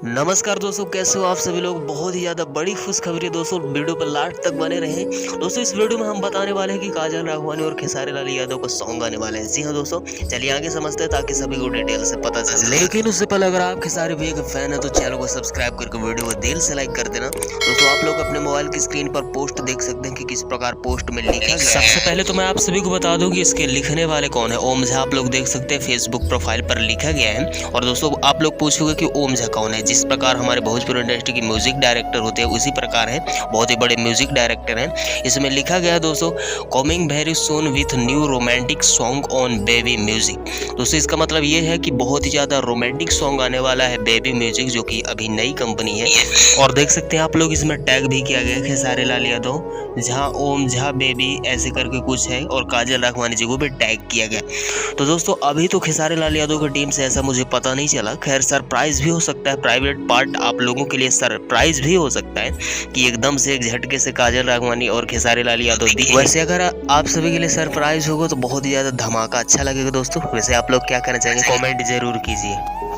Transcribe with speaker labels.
Speaker 1: नमस्कार दोस्तों, कैसे हो आप सभी लोग। बहुत ही ज़्यादा बड़ी खुशखबरी है दोस्तों, वीडियो पर लास्ट तक बने रहें। दोस्तों इस वीडियो में हम बताने वाले हैं कि काजल राघवानी और खेसारी लाल यादव को सॉन्ग आने वाले हैं। जी हाँ दोस्तों, चलिए आगे समझते हैं ताकि सभी को डिटेल से पता चले। लेकिन उससे पहले अगर आप खेसारी भैया के फैन है तो चैनल को सब्सक्राइब करके वीडियो को दिल से लाइक कर देना। दोस्तों आप लोग अपने मोबाइल की स्क्रीन पर पोस्ट देख सकते हैं कि किस प्रकार पोस्ट में लिखा गया है। सबसे पहले तो मैं आप सभी को बता दूं कि इसके लिखने वाले कौन है। ओम झा आप लोग देख सकते हैं, फेसबुक प्रोफाइल पर लिखा गया है। और दोस्तों आप लोग पूछोगे कि ओम झा कौन है। जिस प्रकार हमारे भोजपुरी इंडस्ट्री की म्यूजिक डायरेक्टर होते हैं उसी प्रकार है, बहुत ही बड़े म्यूजिक डायरेक्टर हैं। इसमें लिखा गया है दोस्तों, coming very soon with new romantic song on baby music. दोस्तों इसका मतलब ये है कि बहुत ही ज़्यादा रोमांटिक सॉन्ग आने वाला है बेबी म्यूजिक, जो कि अभी नई कंपनी है। और देख सकते हैं आप लोग, इसमें टैग भी किया गया है खेसारी लाल यादव झा, ओम झा बेबी ऐसे करके कुछ है, और काजल राघवानी जी को भी टैग किया गया। तो दोस्तों अभी तो खेसारी लाल यादव की टीम से ऐसा मुझे पता नहीं चला। खैर सरप्राइज भी हो सकता है, प्राइवेट पार्ट आप लोगों के लिए सरप्राइज भी हो सकता है कि एकदम से एक झटके से काजल राघवानी और खेसारी लाल यादव दी। वैसे अगर आप सभी के लिए सरप्राइज होगा तो बहुत ही ज्यादा धमाका अच्छा लगेगा दोस्तों। वैसे आप लोग क्या करना चाहेंगे, कमेंट जरूर कीजिए।